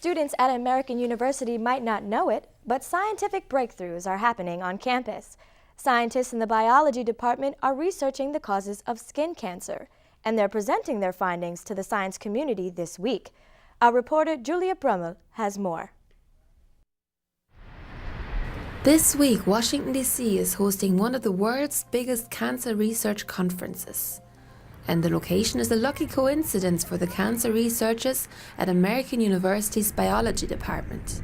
Students at American University might not know it, but scientific breakthroughs are happening on campus. Scientists in the biology department are researching the causes of skin cancer, and they're presenting their findings to the science community this week. Our reporter Julia Brummel has more. This week, Washington, D.C. is hosting one of the world's biggest cancer research conferences. And the location is a lucky coincidence for the cancer researchers at American University's biology department.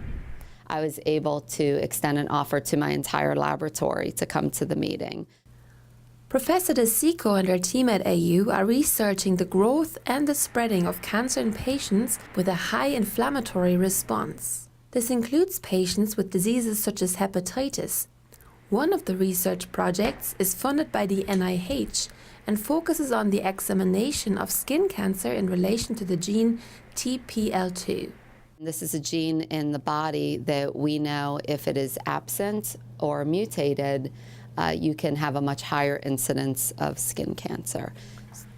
I was able to extend an offer to my entire laboratory to come to the meeting. Professor DeSico and her team at AU are researching the growth and the spreading of cancer in patients with a high inflammatory response. This includes patients with diseases such as hepatitis. One of the research projects is funded by the NIH and focuses on the examination of skin cancer in relation to the gene TPL2. This is a gene in the body that we know if it is absent or mutated, you can have a much higher incidence of skin cancer.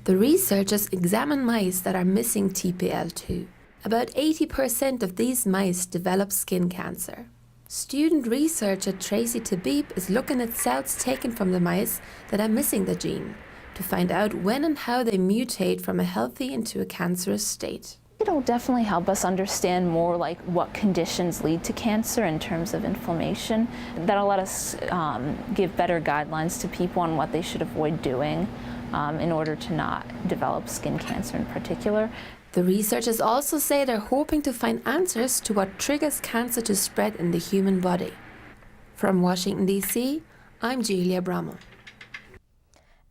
The researchers examine mice that are missing TPL2. About 80% of these mice develop skin cancer. Student researcher Tracy Tabib is looking at cells taken from the mice that are missing the gene to find out when and how they mutate from a healthy into a cancerous state. It'll definitely help us understand more like what conditions lead to cancer in terms of inflammation. That'll let us give better guidelines to people on what they should avoid doing in order to not develop skin cancer in particular. The researchers also say they're hoping to find answers to what triggers cancer to spread in the human body. From Washington, D.C., I'm Julia Brummel.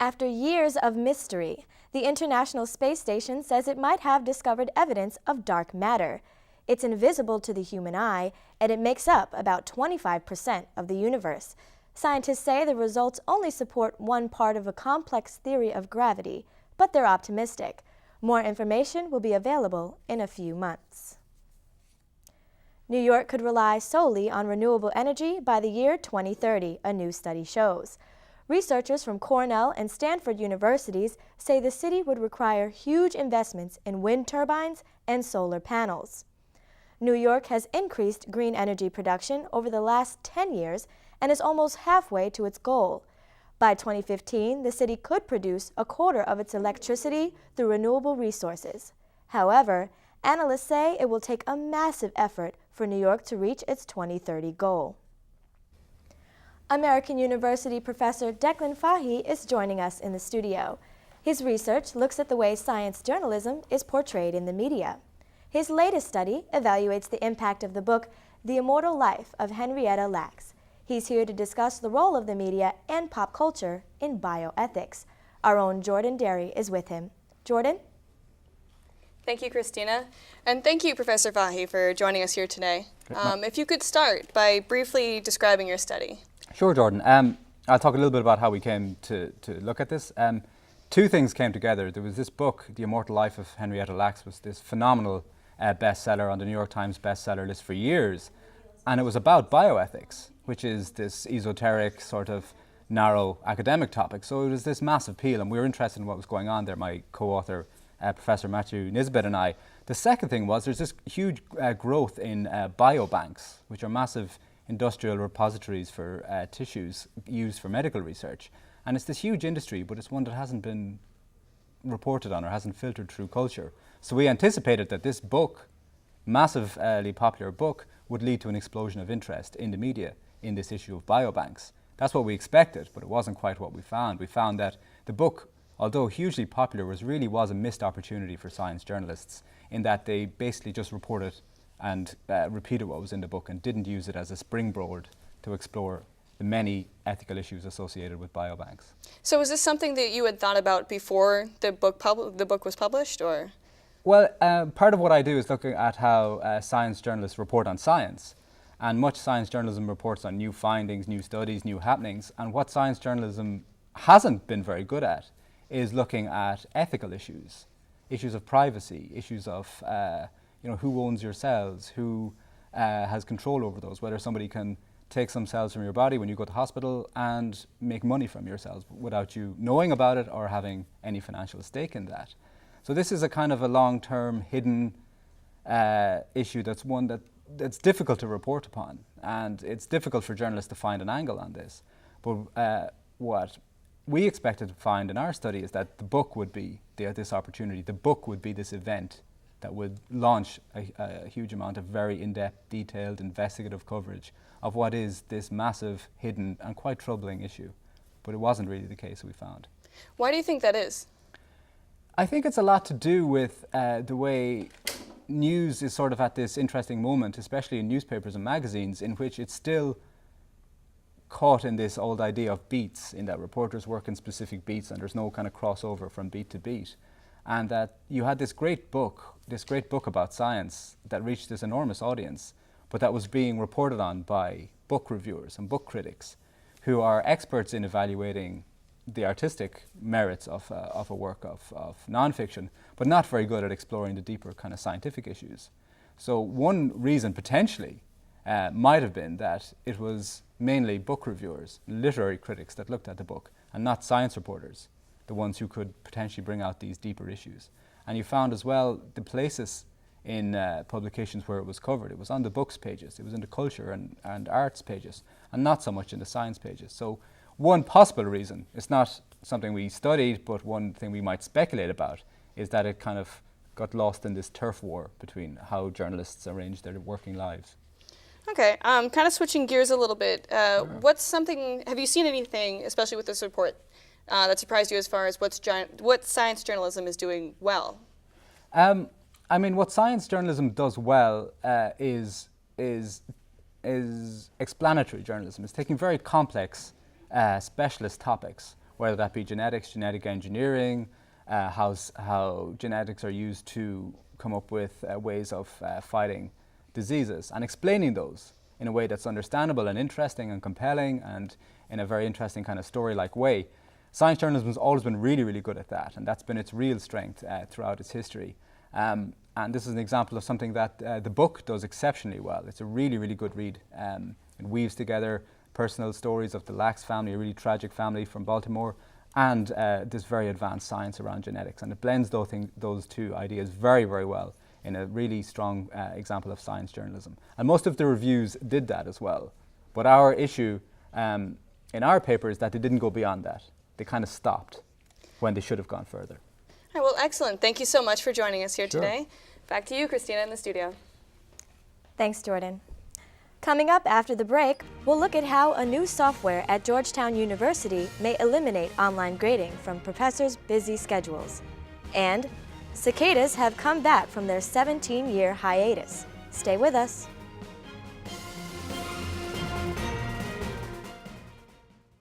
After years of mystery, the International Space Station says it might have discovered evidence of dark matter. It's invisible to the human eye, and it makes up about 25% of the universe. Scientists say the results only support one part of a complex theory of gravity, but they're optimistic. More information will be available in a few months. New York could rely solely on renewable energy by the year 2030, a new study shows. Researchers from Cornell and Stanford universities say the city would require huge investments in wind turbines and solar panels. New York has increased green energy production over the last 10 years and is almost halfway to its goal. By 2015, the city could produce a quarter of its electricity through renewable resources. However, analysts say it will take a massive effort for New York to reach its 2030 goal. American University professor Declan Fahey is joining us in the studio. His research looks at the way science journalism is portrayed in the media. His latest study evaluates the impact of the book The Immortal Life of Henrietta Lacks. He's here to discuss the role of the media and pop culture in bioethics. Our own Jordan Derry is with him. Jordan? Thank you, Christina. And thank you, Professor Fahey, for joining us here today. If you could start by briefly describing your study. Sure, Jordan. I'll talk a little bit about how we came to look at this. Two things came together. There was this book, The Immortal Life of Henrietta Lacks, was this phenomenal bestseller on the New York Times bestseller list for years. And it was about bioethics, which is this esoteric, sort of narrow academic topic. So it was this massive appeal, and we were interested in what was going on there, my co-author, Professor Matthew Nisbet and I. The second thing was there's this huge growth in biobanks, which are massive industrial repositories for tissues used for medical research. And it's this huge industry, but it's one that hasn't been reported on or hasn't filtered through culture. So we anticipated that this book, massively popular book, would lead to an explosion of interest in the media in this issue of biobanks. That's what we expected, but it wasn't quite what we found. We found that the book, although hugely popular, really was a missed opportunity for science journalists in that they basically just reported and repeated what was in the book and didn't use it as a springboard to explore the many ethical issues associated with biobanks. So is this something that you had thought about before the book was published, or? Well, part of what I do is looking at how science journalists report on science. And much science journalism reports on new findings, new studies, new happenings. And what science journalism hasn't been very good at is looking at ethical issues, issues of privacy, issues of who owns your cells, who has control over those, whether somebody can take some cells from your body when you go to hospital and make money from your cells without you knowing about it or having any financial stake in that. So this is a kind of a long-term hidden issue that's one that's difficult to report upon, and it's difficult for journalists to find an angle on this. But what we expected to find in our study is that the book would be this opportunity. The book would be this event that would launch a huge amount of very in-depth, detailed, investigative coverage of what is this massive, hidden, and quite troubling issue. But it wasn't really the case, we found. Why do you think that is? I think it's a lot to do with the way news is sort of at this interesting moment, especially in newspapers and magazines, in which it's still caught in this old idea of beats, in that reporters work in specific beats and there's no kind of crossover from beat to beat. And that you had this great book about science that reached this enormous audience, but that was being reported on by book reviewers and book critics who are experts in evaluating the artistic merits of a work of nonfiction, but not very good at exploring the deeper kind of scientific issues. So one reason potentially might have been that it was mainly book reviewers, literary critics that looked at the book, and not science reporters, the ones who could potentially bring out these deeper issues. And you found as well the places in publications where it was covered. It was on the books pages, it was in the culture and arts pages, and not so much in the science pages. So one possible reason, it's not something we studied, but one thing we might speculate about, is that it kind of got lost in this turf war between how journalists arrange their working lives. Okay, kind of switching gears a little bit. Have you seen anything, especially with this report, that surprised you as far as what science journalism is doing well? I mean, what science journalism does well is explanatory journalism. It's taking very complex specialist topics, whether that be genetics, genetic engineering, how genetics are used to come up with ways of fighting diseases, and explaining those in a way that's understandable and interesting and compelling and in a very interesting kind of story-like way. Science journalism has always been really, really good at that, and that's been its real strength throughout its history. And this is an example of something that the book does exceptionally well. It's a really, really good read. It weaves together personal stories of the Lacks family, a really tragic family from Baltimore, and this very advanced science around genetics. And it blends those two ideas very, very well in a really strong example of science journalism. And most of the reviews did that as well. But our issue in our paper is that they didn't go beyond that. They kind of stopped when they should have gone further. All right, well, excellent. Thank you so much for joining us here Sure. today. Back to you, Christina, in the studio. Thanks, Jordan. Coming up after the break, we'll look at how a new software at Georgetown University may eliminate online grading from professors' busy schedules. And cicadas have come back from their 17-year hiatus. Stay with us.